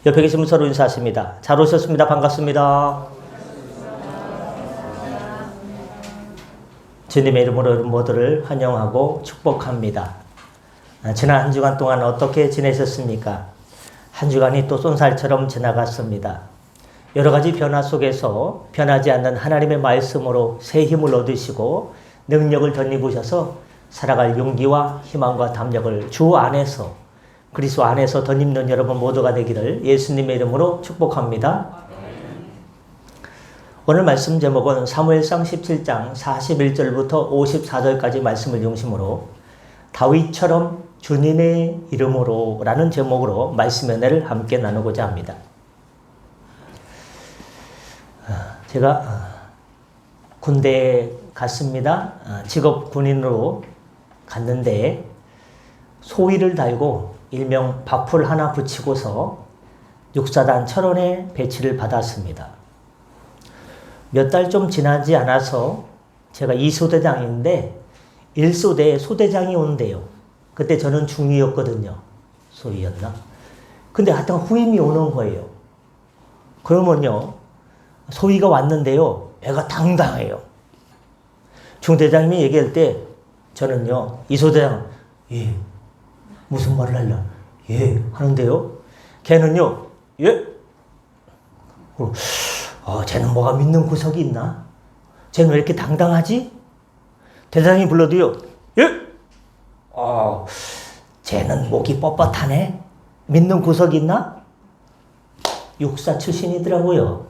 옆에 계신 분 서로 인사하십니다. 잘 오셨습니다. 반갑습니다. 주님의 이름으로 여러분 모두를 환영하고 축복합니다. 지난 한 주간 동안 어떻게 지내셨습니까? 한 주간이 또 쏜살처럼 지나갔습니다. 여러 가지 변화 속에서 변하지 않는 하나님의 말씀으로 새 힘을 얻으시고 능력을 덧입으셔서 살아갈 용기와 희망과 담력을 주 안에서 그리스도 안에서 덧입는 여러분 모두가 되기를 예수님의 이름으로 축복합니다. 오늘 말씀 제목은 사무엘상 17장 41절부터 54절까지 말씀을 중심으로 다윗처럼 주님의 이름으로 라는 제목으로 말씀 은혜를 함께 나누고자 합니다. 제가 군대에 갔습니다. 직업 군인으로 갔는데 소위를 달고 일명 바풀 하나 붙이고서 육사단 철원에 배치를 받았습니다. 몇 달 좀 지나지 않아서 제가 2소대장인데 1소대에 소대장이 온대요. 그때 저는 중위였거든요. 소위였나? 근데 하여튼 후임이 오는 거예요. 그러면요, 소위가 왔는데요, 애가 당당해요. 중대장님이 얘기할 때 저는요, 2소대장, 예, 무슨 말을 하려? 예, 하는데요, 걔는요, 예? 쟤는 뭐가 믿는 구석이 있나? 쟤는 왜 이렇게 당당하지? 대장이 불러도요, 예? 쟤는 목이 뻣뻣하네? 믿는 구석이 있나? 육사 출신이더라고요.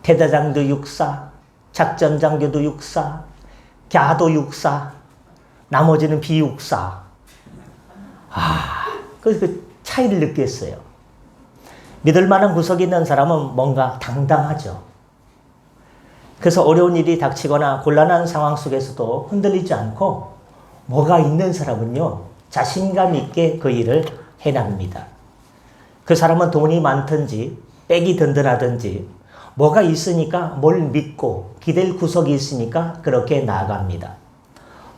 대대장도 육사, 작전장교도 육사, 갸도 육사, 나머지는 비육사. 그 차이를 느꼈어요. 믿을 만한 구석이 있는 사람은 뭔가 당당하죠. 그래서 어려운 일이 닥치거나 곤란한 상황 속에서도 흔들리지 않고 뭐가 있는 사람은요, 자신감 있게 그 일을 해납니다. 그 사람은 돈이 많든지 백이 든든하든지 뭐가 있으니까 뭘 믿고 기댈 구석이 있으니까 그렇게 나아갑니다.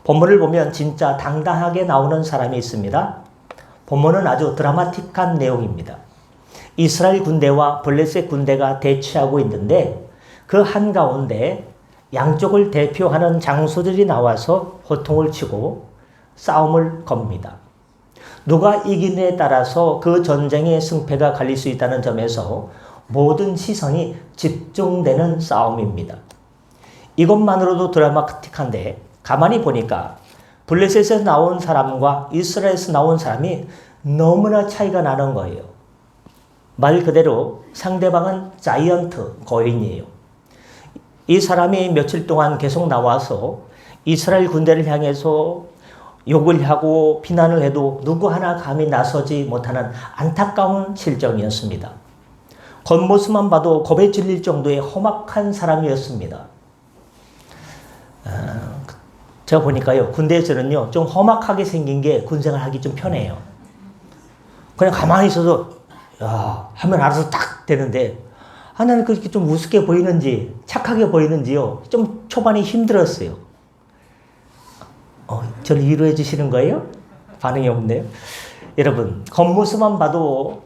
본문을 보면 진짜 당당하게 나오는 사람이 있습니다. 본문은 아주 드라마틱한 내용입니다. 이스라엘 군대와 블레셋 군대가 대치하고 있는데 그 한가운데 양쪽을 대표하는 장수들이 나와서 호통을 치고 싸움을 겁니다. 누가 이기느냐에 따라서 그 전쟁의 승패가 갈릴 수 있다는 점에서 모든 시선이 집중되는 싸움입니다. 이것만으로도 드라마틱한데 가만히 보니까 블레셋에서 나온 사람과 이스라엘에서 나온 사람이 너무나 차이가 나는 거예요. 말 그대로 상대방은 자이언트, 거인이에요. 이 사람이 며칠 동안 계속 나와서 이스라엘 군대를 향해서 욕을 하고 비난을 해도 누구 하나 감히 나서지 못하는 안타까운 실정이었습니다. 겉모습만 봐도 겁에 질릴 정도의 험악한 사람이었습니다. 제가 보니까요, 군대에서는요, 좀 험악하게 생긴 게 군생활 하기 좀 편해요. 그냥 가만히 있어서, 야, 하면 알아서 딱 되는데, 나는 그렇게 좀 우습게 보이는지, 착하게 보이는지요, 좀 초반에 힘들었어요. 저를 위로해 주시는 거예요? 반응이 없네요. 여러분, 겉모습만 봐도,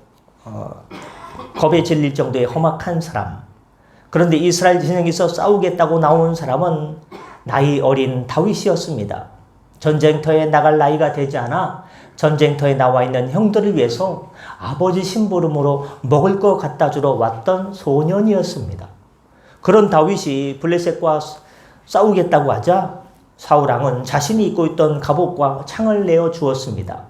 겁에 질릴 정도의 험악한 사람. 그런데 이스라엘 진영에서 싸우겠다고 나온 사람은 나이 어린 다윗이었습니다. 전쟁터에 나갈 나이가 되지 않아 전쟁터에 나와 있는 형들을 위해서 아버지 심부름으로 먹을 거 갖다 주러 왔던 소년이었습니다. 그런 다윗이 블레셋과 싸우겠다고 하자 사울왕은 자신이 입고 있던 갑옷과 창을 내어 주었습니다.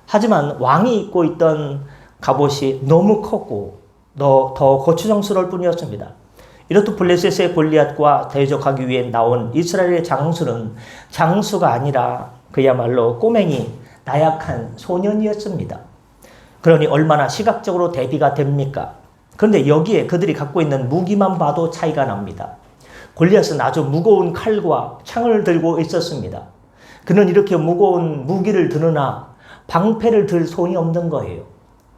하지만 왕이 입고 있던 갑옷이 너무 컸고 더 거추장스러울 뿐이었습니다. 이렇듯 블레셋의 골리앗과 대적하기 위해 나온 이스라엘의 장수는 장수가 아니라 그야말로 꼬맹이, 나약한 소년이었습니다. 그러니 얼마나 시각적으로 대비가 됩니까? 그런데 여기에 그들이 갖고 있는 무기만 봐도 차이가 납니다. 골리앗은 아주 무거운 칼과 창을 들고 있었습니다. 그는 이렇게 무거운 무기를 드느나 방패를 들 손이 없는 거예요.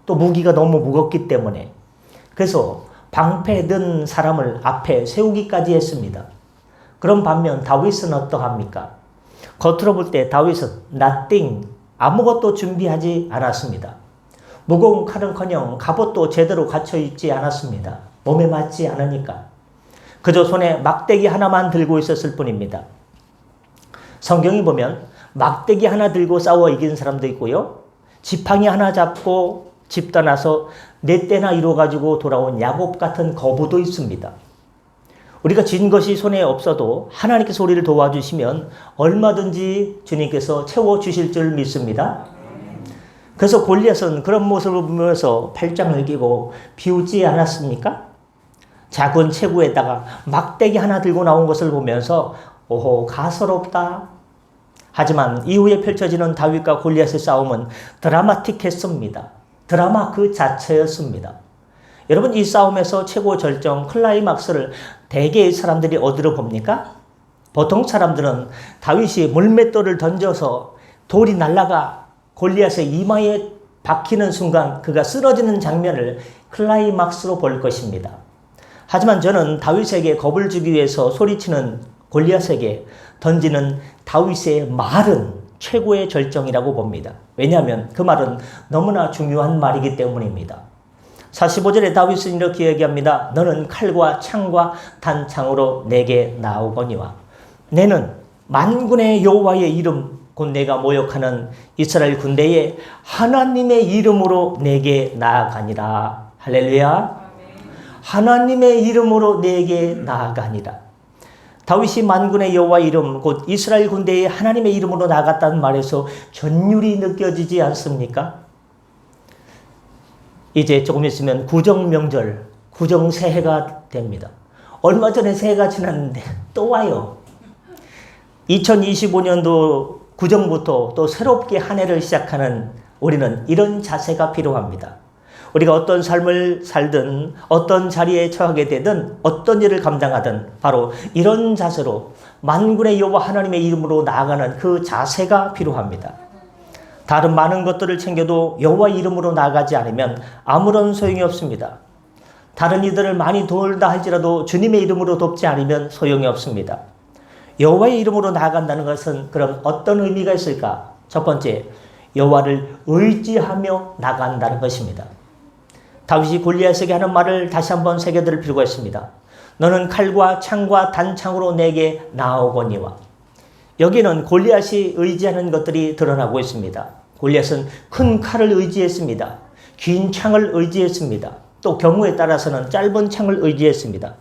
또 무기가 너무 무겁기 때문에. 그래서 방패 든 사람을 앞에 세우기까지 했습니다. 그런 반면 다윗은 어떠합니까? 겉으로 볼 때 다윗은 nothing, 아무것도 준비하지 않았습니다. 무거운 칼은커녕 갑옷도 제대로 갖춰 입지 않았습니다. 몸에 맞지 않으니까. 그저 손에 막대기 하나만 들고 있었을 뿐입니다. 성경이 보면 막대기 하나 들고 싸워 이긴 사람도 있고요. 지팡이 하나 잡고 집 떠나서 네 때나 이뤄가지고 돌아온 야곱 같은 거부도 있습니다. 우리가 진 것이 손에 없어도 하나님께서 우리를 도와주시면 얼마든지 주님께서 채워주실 줄 믿습니다. 그래서 골리앗은 그런 모습을 보면서 팔짱을 끼고 비웃지 않았습니까? 작은 체구에다가 막대기 하나 들고 나온 것을 보면서 오호 가소롭다. 하지만 이후에 펼쳐지는 다윗과 골리앗의 싸움은 드라마틱했습니다. 드라마 그 자체였습니다. 여러분 이 싸움에서 최고 절정 클라이막스를 대개의 사람들이 어디로 봅니까? 보통 사람들은 다윗이 물맷돌을 던져서 돌이 날아가 골리앗의 이마에 박히는 순간 그가 쓰러지는 장면을 클라이막스로 볼 것입니다. 하지만 저는 다윗에게 겁을 주기 위해서 소리치는 골리앗에게 던지는 다윗의 말은 최고의 절정이라고 봅니다. 왜냐하면 그 말은 너무나 중요한 말이기 때문입니다. 45절에 다윗은 이렇게 얘기합니다. 너는 칼과 창과 단창으로 내게 나오거니와 내는 만군의 여호와의 이름 곧 내가 모욕하는 이스라엘 군대의 하나님의 이름으로 내게 나아가니라. 할렐루야. 하나님의 이름으로 내게 나아가니라. 다윗이 만군의 여호와 이름 곧 이스라엘 군대의 하나님의 이름으로 나아갔다는 말에서 전율이 느껴지지 않습니까? 이제 조금 있으면 구정명절, 구정새해가 됩니다. 얼마 전에 새해가 지났는데 또 와요. 2025년도 구정부터 또 새롭게 한 해를 시작하는 우리는 이런 자세가 필요합니다. 우리가 어떤 삶을 살든 어떤 자리에 처하게 되든 어떤 일을 감당하든 바로 이런 자세로 만군의 여호와 하나님의 이름으로 나아가는 그 자세가 필요합니다. 다른 많은 것들을 챙겨도 여호와 이름으로 나아가지 않으면 아무런 소용이 없습니다. 다른 이들을 많이 도울다 할지라도 주님의 이름으로 돕지 않으면 소용이 없습니다. 여호와의 이름으로 나아간다는 것은 그럼 어떤 의미가 있을까? 첫 번째, 여호와를 의지하며 나간다는 것입니다. 다윗이 골리앗에게 하는 말을 다시 한번 새겨들 필요가 있습니다. 너는 칼과 창과 단창으로 내게 나오거니와. 여기는 골리앗이 의지하는 것들이 드러나고 있습니다. 골리앗은 큰 칼을 의지했습니다. 긴 창을 의지했습니다. 또 경우에 따라서는 짧은 창을 의지했습니다.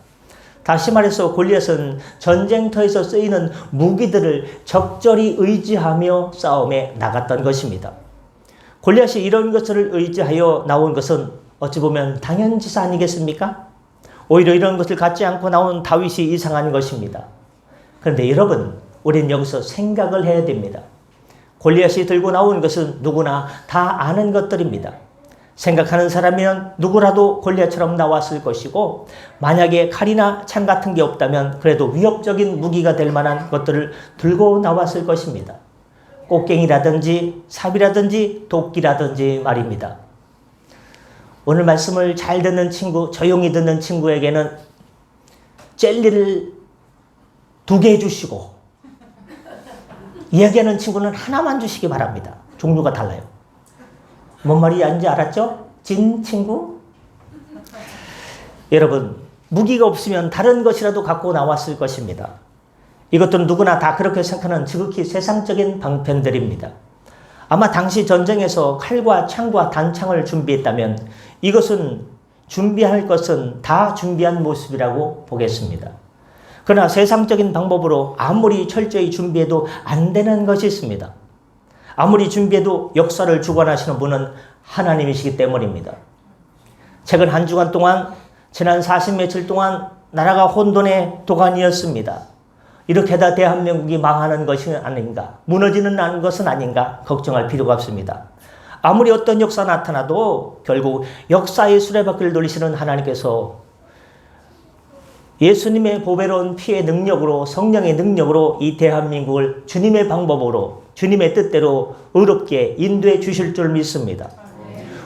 다시 말해서 골리앗은 전쟁터에서 쓰이는 무기들을 적절히 의지하며 싸움에 나갔던 것입니다. 골리앗이 이런 것을 의지하여 나온 것은 어찌 보면 당연지사 아니겠습니까? 오히려 이런 것을 갖지 않고 나온 다윗이 이상한 것입니다. 그런데 여러분, 우리는 여기서 생각을 해야 됩니다. 골리앗이 들고 나온 것은 누구나 다 아는 것들입니다. 생각하는 사람이면 누구라도 골리앗처럼 나왔을 것이고 만약에 칼이나 창 같은 게 없다면 그래도 위협적인 무기가 될 만한 것들을 들고 나왔을 것입니다. 꽃갱이라든지 삽이라든지 도끼라든지 말입니다. 오늘 말씀을 잘 듣는 친구, 조용히 듣는 친구에게는 젤리를 2개 해주시고 이야기하는 친구는 하나만 주시기 바랍니다. 종류가 달라요. 뭔 말인지 알았죠? 진 친구? 여러분, 무기가 없으면 다른 것이라도 갖고 나왔을 것입니다. 이것들은 누구나 다 그렇게 생각하는 지극히 세상적인 방편들입니다. 아마 당시 전쟁에서 칼과 창과 단창을 준비했다면 이것은 준비할 것은 다 준비한 모습이라고 보겠습니다. 그러나 세상적인 방법으로 아무리 철저히 준비해도 안 되는 것이 있습니다. 아무리 준비해도 역사를 주관하시는 분은 하나님이시기 때문입니다. 최근 한 주간 동안 지난 40 며칠 동안 나라가 혼돈의 도가니였습니다. 이렇게 다 대한민국이 망하는 것이 아닌가, 무너지는 것은 아닌가 걱정할 필요가 없습니다. 아무리 어떤 역사 나타나도 결국 역사의 수레바퀴를 돌리시는 하나님께서 예수님의 보배로운 피의 능력으로, 성령의 능력으로 이 대한민국을 주님의 방법으로, 주님의 뜻대로 의롭게 인도해 주실 줄 믿습니다.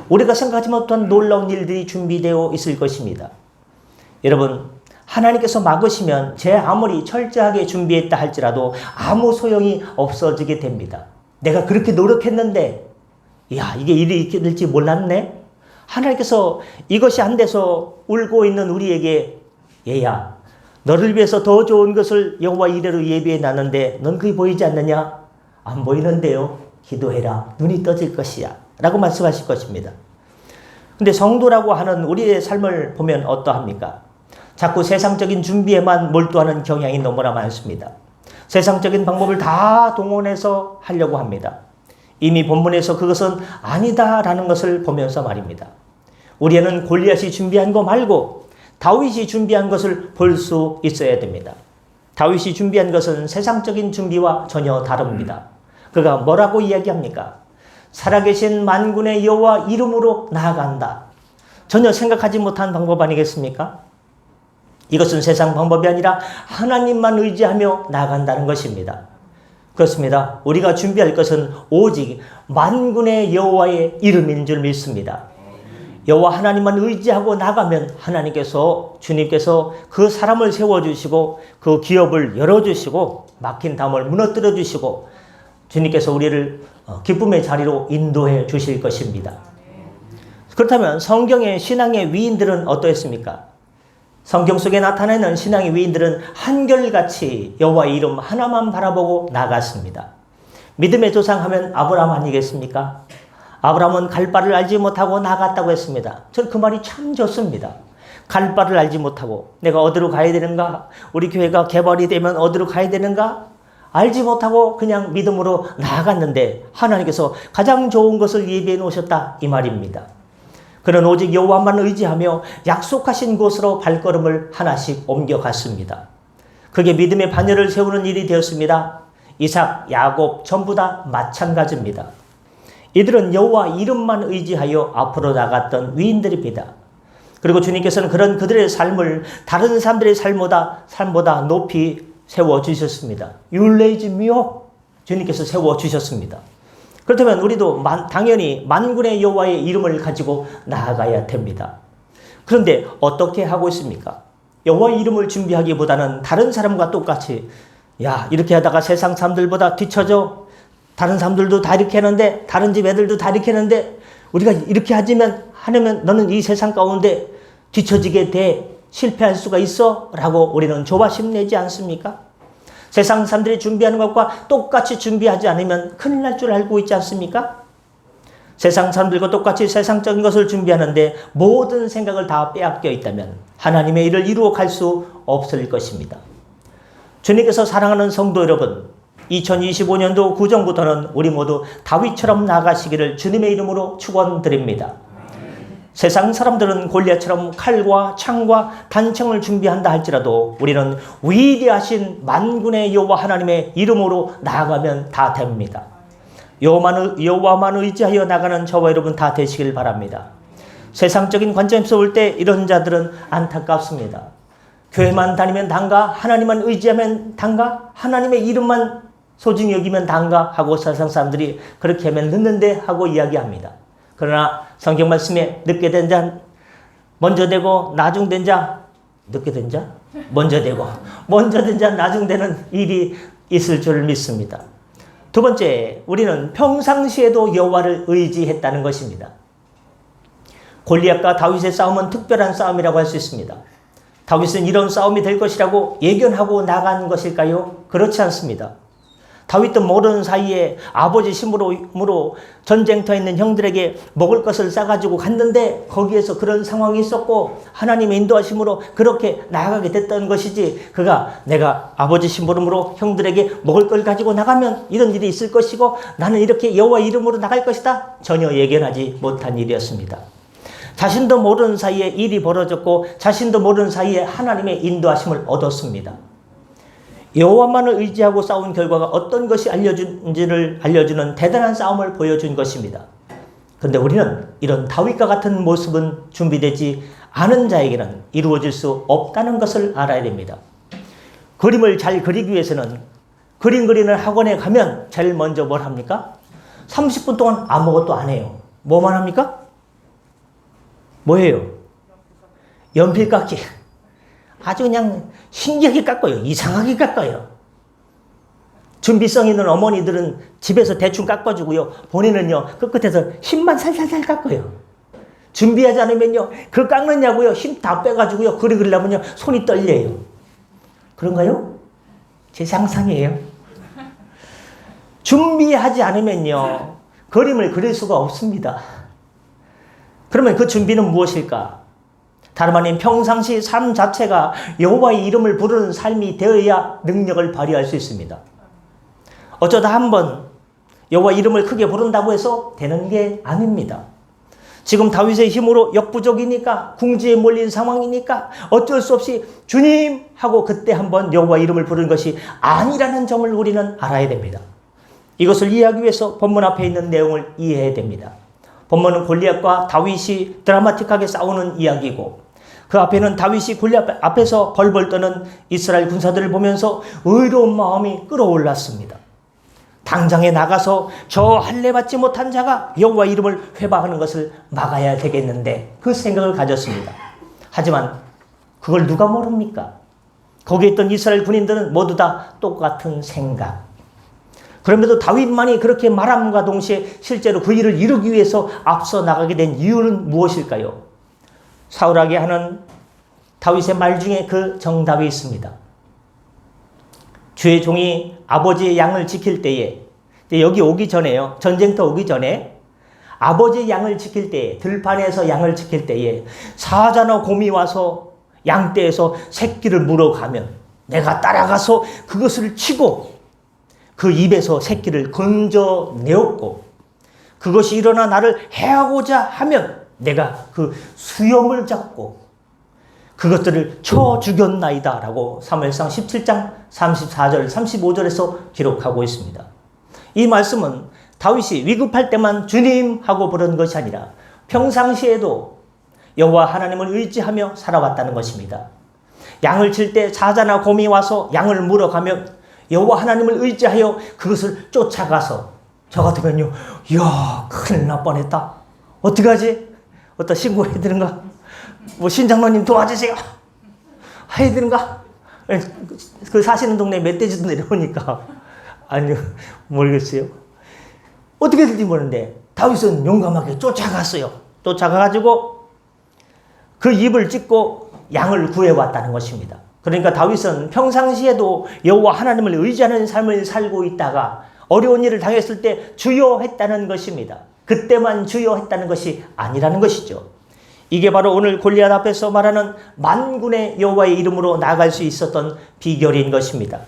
우리가 생각하지 못한 놀라운 일들이 준비되어 있을 것입니다. 여러분, 하나님께서 막으시면 제 아무리 철저하게 준비했다 할지라도 아무 소용이 없어지게 됩니다. 내가 그렇게 노력했는데 야, 이게 일이 있게 될지 몰랐네? 하나님께서 이것이 안 돼서 울고 있는 우리에게 얘야, 너를 위해서 더 좋은 것을 여호와 이레로 예비해 놨는데 넌 그게 보이지 않느냐? 안 보이는데요. 기도해라. 눈이 떠질 것이야. 라고 말씀하실 것입니다. 근데 성도라고 하는 우리의 삶을 보면 어떠합니까? 자꾸 세상적인 준비에만 몰두하는 경향이 너무나 많습니다. 세상적인 방법을 다 동원해서 하려고 합니다. 이미 본문에서 그것은 아니다라는 것을 보면서 말입니다. 우리는 골리앗이 준비한 거 말고 다윗이 준비한 것을 볼 수 있어야 됩니다. 다윗이 준비한 것은 세상적인 준비와 전혀 다릅니다. 그가 뭐라고 이야기합니까? 살아계신 만군의 여호와 이름으로 나아간다. 전혀 생각하지 못한 방법 아니겠습니까? 이것은 세상 방법이 아니라 하나님만 의지하며 나아간다는 것입니다. 그렇습니다. 우리가 준비할 것은 오직 만군의 여호와의 이름인 줄 믿습니다. 여호와 하나님만 의지하고 나가면 주님께서 그 사람을 세워주시고 그 기업을 열어주시고 막힌 담을 무너뜨려 주시고 주님께서 우리를 기쁨의 자리로 인도해 주실 것입니다. 그렇다면 성경의 신앙의 위인들은 어떠했습니까? 성경 속에 나타나는 신앙의 위인들은 한결같이 여호와의 이름 하나만 바라보고 나갔습니다. 믿음의 조상하면 아브라함 아니겠습니까? 아브라함은 갈 바를 알지 못하고 나갔다고 했습니다. 저는 그 말이 참 좋습니다. 갈 바를 알지 못하고 내가 어디로 가야 되는가? 우리 교회가 개발이 되면 어디로 가야 되는가? 알지 못하고 그냥 믿음으로 나아갔는데 하나님께서 가장 좋은 것을 예비해 놓으셨다 이 말입니다. 그는 오직 여호와만 의지하며 약속하신 곳으로 발걸음을 하나씩 옮겨갔습니다. 그게 믿음의 반열을 세우는 일이 되었습니다. 이삭, 야곱 전부 다 마찬가지입니다. 이들은 여호와 이름만 의지하여 앞으로 나갔던 위인들입니다. 그리고 주님께서는 그런 그들의 삶을 다른 사람들의 삶보다 높이 세워주셨습니다. You raise me up. 주님께서 세워주셨습니다. 그렇다면 우리도 당연히 만군의 여호와의 이름을 가지고 나아가야 됩니다. 그런데 어떻게 하고 있습니까? 여호와의 이름을 준비하기보다는 다른 사람과 똑같이 야 이렇게 하다가 세상 사람들보다 뒤처져. 다른 사람들도 다 이렇게 하는데 다른 집 애들도 다 이렇게 하는데 우리가 이렇게 하면 너는 이 세상 가운데 뒤처지게 돼. 실패할 수가 있어? 라고 우리는 조바심 내지 않습니까? 세상 사람들이 준비하는 것과 똑같이 준비하지 않으면 큰일 날 줄 알고 있지 않습니까? 세상 사람들과 똑같이 세상적인 것을 준비하는데 모든 생각을 다 빼앗겨 있다면 하나님의 일을 이루어 갈 수 없을 것입니다. 주님께서 사랑하는 성도 여러분, 2025년도 구정부터는 우리 모두 다윗처럼 나아가시기를 주님의 이름으로 축원드립니다. 세상 사람들은 골리앗처럼 칼과 창과 단창을 준비한다 할지라도 우리는 위대하신 만군의 여호와 하나님의 이름으로 나아가면 다 됩니다. 여호와만 의지하여 나가는 저와 여러분 다 되시길 바랍니다. 세상적인 관점에서 볼 때 이런 자들은 안타깝습니다. 교회만 다니면 단가, 하나님만 의지하면 단가, 하나님의 이름만 소중히 여기면 단가 하고 세상 사람들이 그렇게 하면 늦는데 하고 이야기합니다. 그러나 성경 말씀에 늦게 된 자 먼저 되고 나중 된 자 늦게 된 자 먼저 되고 먼저 된 자 나중 되는 일이 있을 줄 믿습니다. 두 번째, 우리는 평상시에도 여호와를 의지했다는 것입니다. 골리앗과 다윗의 싸움은 특별한 싸움이라고 할 수 있습니다. 다윗은 이런 싸움이 될 것이라고 예견하고 나간 것일까요? 그렇지 않습니다. 다윗도 모르는 사이에 아버지 심부름으로 전쟁터에 있는 형들에게 먹을 것을 싸가지고 갔는데 거기에서 그런 상황이 있었고 하나님의 인도하심으로 그렇게 나아가게 됐던 것이지 그가 내가 아버지 심부름으로 형들에게 먹을 걸 가지고 나가면 이런 일이 있을 것이고 나는 이렇게 여호와 이름으로 나갈 것이다 전혀 예견하지 못한 일이었습니다. 자신도 모르는 사이에 일이 벌어졌고 자신도 모르는 사이에 하나님의 인도하심을 얻었습니다. 여호와만을 의지하고 싸운 결과가 어떤 것이 알려준지를 알려주는 대단한 싸움을 보여준 것입니다. 그런데 우리는 이런 다윗과 같은 모습은 준비되지 않은 자에게는 이루어질 수 없다는 것을 알아야 됩니다. 그림을 잘 그리기 위해서는 그림 그리는 학원에 가면 제일 먼저 뭘 합니까? 30분 동안 아무것도 안 해요. 뭐만 합니까? 뭐예요? 연필 깎기. 아주 그냥 신기하게 깎아요. 이상하게 깎아요. 준비성 있는 어머니들은 집에서 대충 깎아주고요. 본인은요, 그 끝에서 힘만 살살살 깎아요. 준비하지 않으면요, 그 깎느냐고요, 힘 다 빼가지고요, 그리려면요, 손이 떨려요. 그런가요? 제 상상이에요. 준비하지 않으면요, 그림을 그릴 수가 없습니다. 그러면 그 준비는 무엇일까? 다름 아닌 평상시 삶 자체가 여호와의 이름을 부르는 삶이 되어야 능력을 발휘할 수 있습니다. 어쩌다 한번 여호와 이름을 크게 부른다고 해서 되는 게 아닙니다. 지금 다윗의 힘으로 역부족이니까, 궁지에 몰린 상황이니까 어쩔 수 없이 주님 하고 그때 한번 여호와 이름을 부르는 것이 아니라는 점을 우리는 알아야 됩니다. 이것을 이해하기 위해서 본문 앞에 있는 내용을 이해해야 됩니다. 본문은 골리앗과 다윗이 드라마틱하게 싸우는 이야기고, 그 앞에는 다윗이 골리앗 앞에서 벌벌 떠는 이스라엘 군사들을 보면서 의로운 마음이 끌어올랐습니다. 당장에 나가서 저 할례 받지 못한 자가 여호와 이름을 회방하는 것을 막아야 되겠는데, 그 생각을 가졌습니다. 하지만 그걸 누가 모릅니까? 거기에 있던 이스라엘 군인들은 모두 다 똑같은 생각. 그럼에도 다윗만이 그렇게 말함과 동시에 실제로 그 일을 이루기 위해서 앞서 나가게 된 이유는 무엇일까요? 사울에게 하는 다윗의 말 중에 그 정답이 있습니다. 주의 종이 아버지의 양을 지킬 때에, 여기 오기 전에요, 전쟁터 오기 전에 아버지의 양을 지킬 때에, 들판에서 양을 지킬 때에 사자나 곰이 와서 양떼에서 새끼를 물어가면 내가 따라가서 그것을 치고 그 입에서 새끼를 건져내었고, 그것이 일어나 나를 해하고자 하면 내가 그 수염을 잡고 그것들을 쳐 죽였나이다 라고 사무엘상 17장 34절 35절에서 기록하고 있습니다. 이 말씀은 다윗이 위급할 때만 주님 하고 부르는 것이 아니라 평상시에도 여호와 하나님을 의지하며 살아왔다는 것입니다. 양을 칠 때 사자나 곰이 와서 양을 물어가면 여호와 하나님을 의지하여 그것을 쫓아가서, 저 같으면요, 이야 큰일 날 뻔했다, 어떡하지? 어디다 신고해야 되는가? 뭐 신장로님 도와주세요 해야 되는가? 그 사시는 동네에 멧돼지도 내려오니까 아니요, 모르겠어요. 어떻게 될지 모르는데 다윗은 용감하게 쫓아갔어요. 쫓아가가지고 그 입을 찢고 양을 구해왔다는 것입니다. 그러니까 다윗은 평상시에도 여호와 하나님을 의지하는 삶을 살고 있다가 어려운 일을 당했을 때 주여 했다는 것입니다. 그때만 주여 했다는 것이 아니라는 것이죠. 이게 바로 오늘 골리앗 앞에서 말하는 만군의 여호와의 이름으로 나아갈 수 있었던 비결인 것입니다.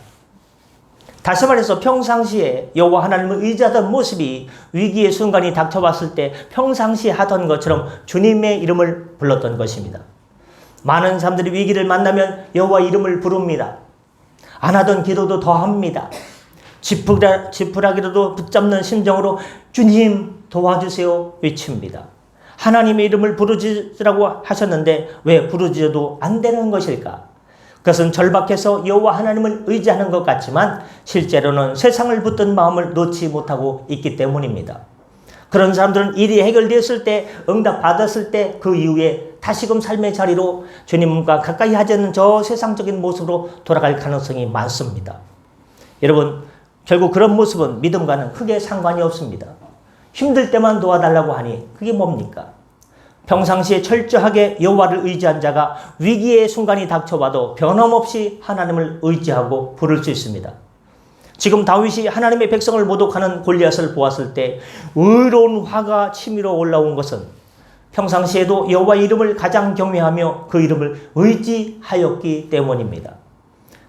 다시 말해서 평상시에 여호와 하나님을 의지하던 모습이 위기의 순간이 닥쳐왔을 때 평상시에 하던 것처럼 주님의 이름을 불렀던 것입니다. 많은 사람들이 위기를 만나면 여호와 이름을 부릅니다. 안 하던 기도도 더 합니다. 지푸라기라도 붙잡는 심정으로 주님 도와주세요 외칩니다. 하나님의 이름을 부르짖으라고 하셨는데 왜 부르짖어도 안 되는 것일까? 그것은 절박해서 여호와 하나님을 의지하는 것 같지만 실제로는 세상을 붙든 마음을 놓지 못하고 있기 때문입니다. 그런 사람들은 일이 해결되었을 때, 응답받았을 때 그 이후에 다시금 삶의 자리로 주님과 가까이 하지 않는 저 세상적인 모습으로 돌아갈 가능성이 많습니다. 여러분, 결국 그런 모습은 믿음과는 크게 상관이 없습니다. 힘들 때만 도와달라고 하니 그게 뭡니까? 평상시에 철저하게 여호와를 의지한 자가 위기의 순간이 닥쳐와도 변함없이 하나님을 의지하고 부를 수 있습니다. 지금 다윗이 하나님의 백성을 모독하는 골리앗을 보았을 때 의로운 화가 치밀어 올라온 것은 평상시에도 여호와의 이름을 가장 경외하며 그 이름을 의지하였기 때문입니다.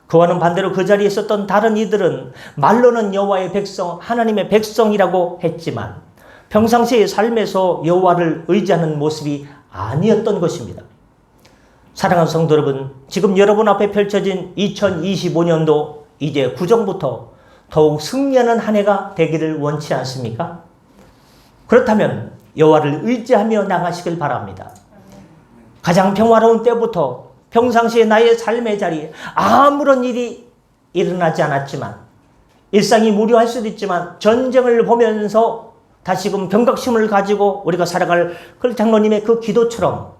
그와는 반대로 그 자리에 있었던 다른 이들은 말로는 여호와의 백성, 하나님의 백성이라고 했지만 평상시의 삶에서 여호와를 의지하는 모습이 아니었던 것입니다. 사랑하는 성도 여러분, 지금 여러분 앞에 펼쳐진 2025년도 이제 구정부터 더욱 승리하는 한 해가 되기를 원치 않습니까? 그렇다면 여호와를 의지하며 나가시길 바랍니다. 가장 평화로운 때부터 평상시에 나의 삶의 자리에 아무런 일이 일어나지 않았지만, 일상이 무료할 수도 있지만 전쟁을 보면서 다시금 경각심을 가지고 우리가 살아갈 그 장로님의 그 기도처럼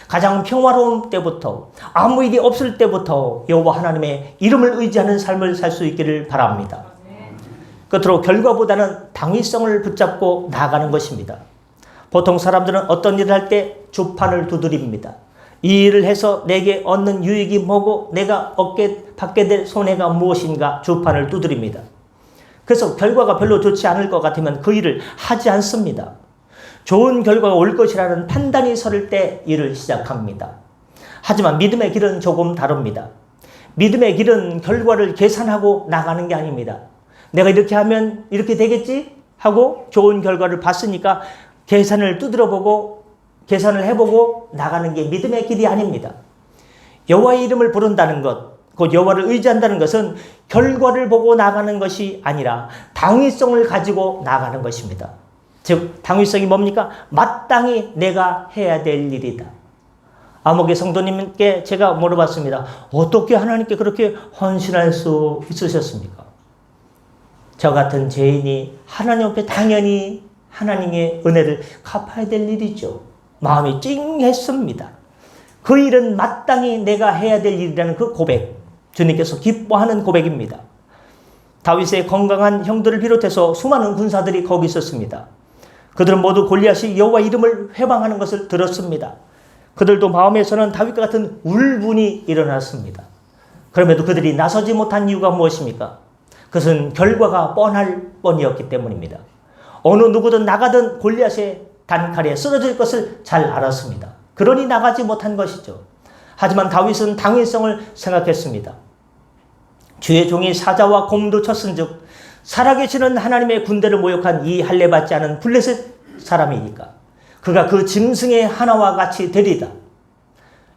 가장 평화로운 때부터, 아무 일이 없을 때부터 여호와 하나님의 이름을 의지하는 삶을 살 수 있기를 바랍니다. 끝으로 결과보다는 당위성을 붙잡고 나아가는 것입니다. 보통 사람들은 어떤 일을 할 때 주판을 두드립니다. 이 일을 해서 내게 얻는 유익이 뭐고 내가 받게 될 손해가 무엇인가 주판을 두드립니다. 그래서 결과가 별로 좋지 않을 것 같으면 그 일을 하지 않습니다. 좋은 결과가 올 것이라는 판단이 서를 때 일을 시작합니다. 하지만 믿음의 길은 조금 다릅니다. 믿음의 길은 결과를 계산하고 나가는 게 아닙니다. 내가 이렇게 하면 이렇게 되겠지? 하고 좋은 결과를 봤으니까 계산을 두드려보고 계산을 해보고 나가는 게 믿음의 길이 아닙니다. 여호와의 이름을 부른다는 것, 곧 여호와를 의지한다는 것은 결과를 보고 나가는 것이 아니라 당위성을 가지고 나가는 것입니다. 즉 당위성이 뭡니까? 마땅히 내가 해야 될 일이다. 암흑의 성도님께 제가 물어봤습니다. 어떻게 하나님께 그렇게 헌신할 수 있으셨습니까? 저 같은 죄인이 하나님 앞에 당연히 하나님의 은혜를 갚아야 될 일이죠. 마음이 찡했습니다. 그 일은 마땅히 내가 해야 될 일이라는 그 고백, 주님께서 기뻐하는 고백입니다. 다윗의 건강한 형들을 비롯해서 수많은 군사들이 거기 있었습니다. 그들은 모두 골리앗이 여호와 이름을 회방하는 것을 들었습니다. 그들도 마음에서는 다윗과 같은 울분이 일어났습니다. 그럼에도 그들이 나서지 못한 이유가 무엇입니까? 그것은 결과가 뻔할 뻔이었기 때문입니다. 어느 누구든 나가든 골리앗의 단칼에 쓰러질 것을 잘 알았습니다. 그러니 나가지 못한 것이죠. 하지만 다윗은 당위성을 생각했습니다. 주의 종이 사자와 곰도 쳤은즉 살아계시는 하나님의 군대를 모욕한 이 할례받지 않은 블레셋 사람이니까 그가 그 짐승의 하나와 같이 되리다.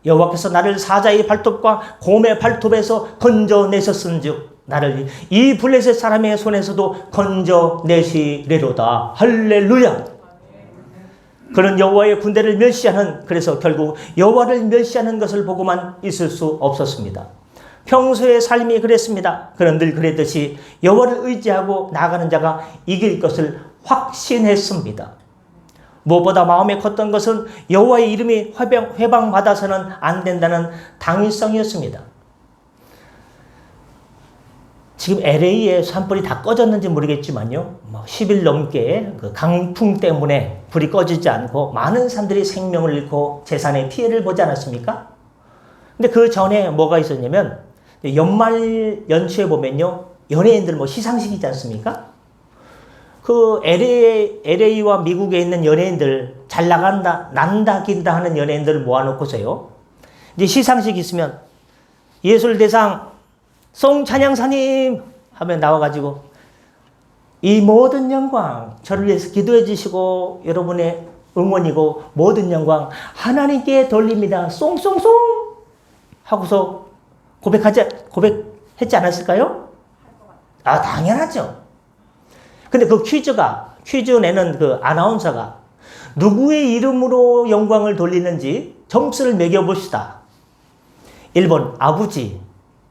여호와께서 나를 사자의 발톱과 곰의 발톱에서 건져내셨은즉 나를 이 블레셋 사람의 손에서도 건져내시리로다. 할렐루야. 그는 여호와의 군대를 멸시하는, 그래서 결국 여호와를 멸시하는 것을 보고만 있을 수 없었습니다. 평소의 삶이 그랬습니다. 그는 늘 그랬듯이 여호와를 의지하고 나가는 자가 이길 것을 확신했습니다. 무엇보다 마음에 컸던 것은 여호와의 이름이 회방받아서는 안 된다는 당위성이었습니다. 지금 LA에 산불이 다 꺼졌는지 모르겠지만요. 10일 넘게 그 강풍 때문에 불이 꺼지지 않고 많은 사람들이 생명을 잃고 재산의 피해를 보지 않았습니까? 근데 그 전에 뭐가 있었냐면 연말 연초에 보면요. 연예인들 시상식이지 않습니까? 그 LA와 미국에 있는 연예인들 잘 나간다, 난다, 긴다 하는 연예인들을 모아놓고서요. 이제 시상식이 있으면 예술대상 송찬양사님 하면 나와가지고 이 모든 영광 저를 위해서 기도해 주시고 여러분의 응원이고 모든 영광 하나님께 돌립니다. 송송송 하고서 고백했지 않았을까요? 아, 당연하죠. 근데 그 퀴즈 내는 그 아나운서가 누구의 이름으로 영광을 돌리는지 점수를 매겨봅시다. 1번 아버지,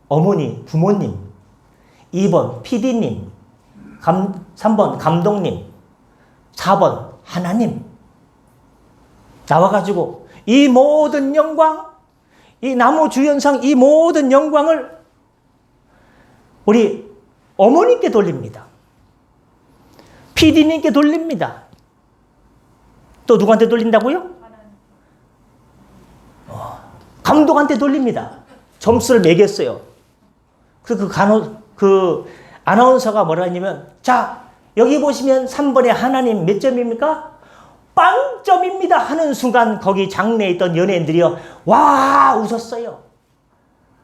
어머니, 부모님. 2번 PD님. 3번 감독님. 4번 하나님. 나와가지고 이 모든 영광, 이 나무 주연상 이 모든 영광을 우리 어머니께 돌립니다. PD님께 돌립니다. 또 누구한테 돌린다고요? 감독한테 돌립니다. 점수를 매겼어요. 그 아나운서가 뭐라 했냐면, 자, 여기 보시면 3번에 하나님 몇 점입니까? 빵점입니다. 하는 순간 거기 장내에 있던 연예인들이요. 와! 웃었어요.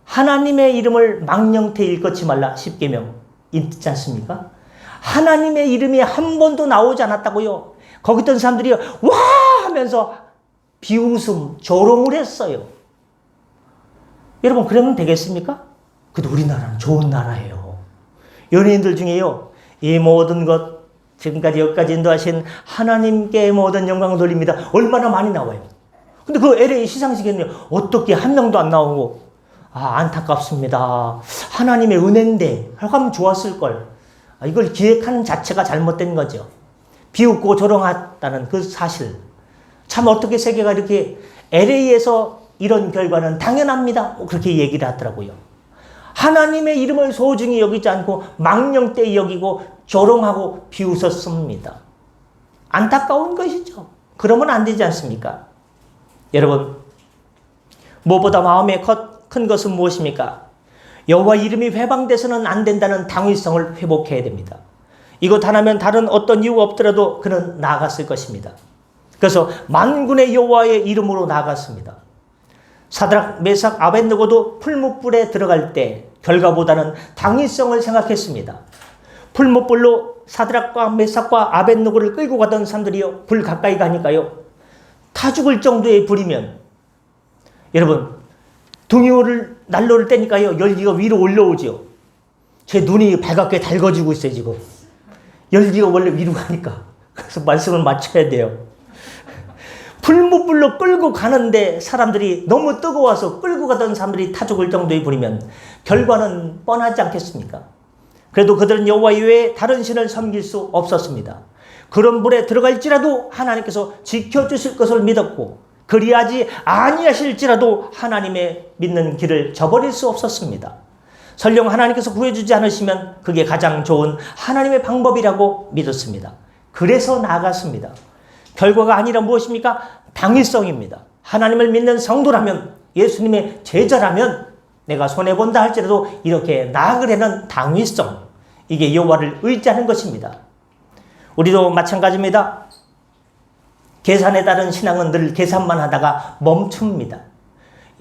하나님의 이름을 망령태 일컫지 말라. 10계명 있지 않습니까? 하나님의 이름이 한 번도 나오지 않았다고요. 거기 있던 사람들이 와! 하면서 비웃음, 조롱을 했어요. 여러분 그러면 되겠습니까? 그래도 우리나라는 좋은 나라예요. 연예인들 중에요. 이 모든 것 지금까지 여기까지 인도하신 하나님께 모든 영광을 돌립니다. 얼마나 많이 나와요. 근데 그 LA 시상식에는 어떻게 한 명도 안 나오고 안타깝습니다. 하나님의 은혜인데 하고 하면 좋았을걸. 이걸 기획하는 자체가 잘못된 거죠. 비웃고 조롱했다는 그 사실. 참 어떻게 세계가 이렇게 LA에서 이런 결과는 당연합니다. 그렇게 얘기를 하더라고요. 하나님의 이름을 소중히 여기지 않고 망령되이 여기고 조롱하고 비웃었습니다. 안타까운 것이죠. 그러면 안 되지 않습니까? 여러분, 무엇보다 마음에 큰 것은 무엇입니까? 여호와 이름이 회방돼서는 안 된다는 당위성을 회복해야 됩니다. 이것 하나면 다른 어떤 이유가 없더라도 그는 나아갔을 것입니다. 그래서 만군의 여호와의 이름으로 나아갔습니다. 사드락, 메삭, 아벳느고도 풀무불에 들어갈 때 결과보다는 당위성을 생각했습니다. 풀무불로 사드락과 메삭과 아벳느고를 끌고 가던 사람들이요, 불 가까이 가니까요, 타 죽을 정도의 불이면, 여러분, 등유를 난로를 떼니까요, 열기가 위로 올라오죠. 제 눈이 발갛게 달궈지고 있어요, 지금. 열기가 원래 위로 가니까. 그래서 말씀을 맞춰야 돼요. 풀무불로 끌고 가는데 사람들이 너무 뜨거워서 끌고 가던 사람들이 타 죽을 정도의 불이면 결과는 뻔하지 않겠습니까? 그래도 그들은 여호와 이외에 다른 신을 섬길 수 없었습니다. 그런 불에 들어갈지라도 하나님께서 지켜주실 것을 믿었고, 그리하지 아니하실지라도 하나님의 믿는 길을 저버릴 수 없었습니다. 설령 하나님께서 구해주지 않으시면 그게 가장 좋은 하나님의 방법이라고 믿었습니다. 그래서 나아갔습니다. 결과가 아니라 무엇입니까? 당위성입니다. 하나님을 믿는 성도라면, 예수님의 제자라면 내가 손해본다 할지라도 이렇게 나아가려는 당위성, 이게 여호와를 의지하는 것입니다. 우리도 마찬가지입니다. 계산에 따른 신앙은 늘 계산만 하다가 멈춥니다.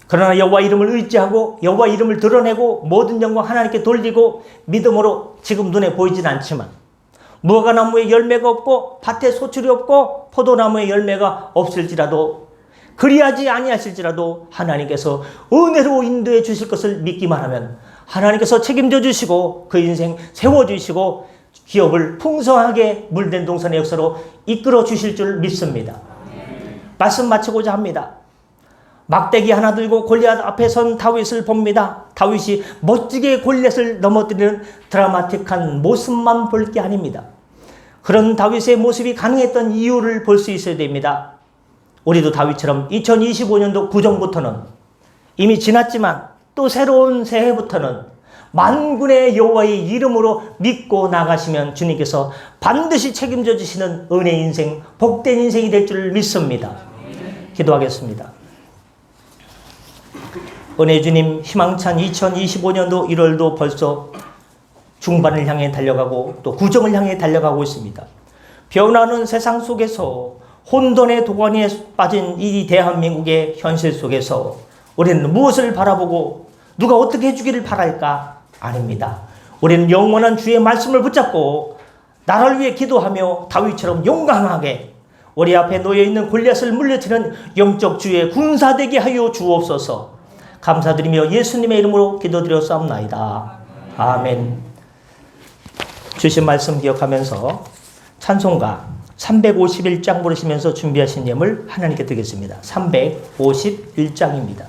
그러나 여호와 이름을 의지하고 여호와 이름을 드러내고 모든 영광 하나님께 돌리고 믿음으로 지금 눈에 보이진 않지만 무화과 나무에 열매가 없고 밭에 소출이 없고 포도나무에 열매가 없을지라도, 그리하지 아니하실지라도 하나님께서 은혜로 인도해 주실 것을 믿기만 하면 하나님께서 책임져 주시고 그 인생 세워주시고 기업을 풍성하게 물된 동산의 역사로 이끌어 주실 줄 믿습니다. 말씀 마치고자 합니다. 막대기 하나 들고 골리앗 앞에 선 다윗을 봅니다. 다윗이 멋지게 골리앗을 넘어뜨리는 드라마틱한 모습만 볼 게 아닙니다. 그런 다윗의 모습이 가능했던 이유를 볼 수 있어야 됩니다. 우리도 다윗처럼 2025년도 구정부터는 이미 지났지만 또 새로운 새해부터는 만군의 여호와의 이름으로 믿고 나가시면 주님께서 반드시 책임져 주시는 은혜 인생, 복된 인생이 될 줄 믿습니다. 기도하겠습니다. 은혜 주님, 희망찬 2025년도 1월도 벌써 중반을 향해 달려가고 또 구정을 향해 달려가고 있습니다. 변하는 세상 속에서 혼돈의 도가니에 빠진 이 대한민국의 현실 속에서 우리는 무엇을 바라보고 누가 어떻게 해주기를 바랄까? 아닙니다. 우리는 영원한 주의 말씀을 붙잡고 나라를 위해 기도하며 다윗처럼 용감하게 우리 앞에 놓여있는 골리앗을 물리치는 영적 주의 군사되게 하여 주옵소서. 감사드리며 예수님의 이름으로 기도드렸사옵나이다. 아멘. 주신 말씀 기억하면서 찬송가 351장 부르시면서 준비하신 예물 하나님께 드리겠습니다. 351장입니다.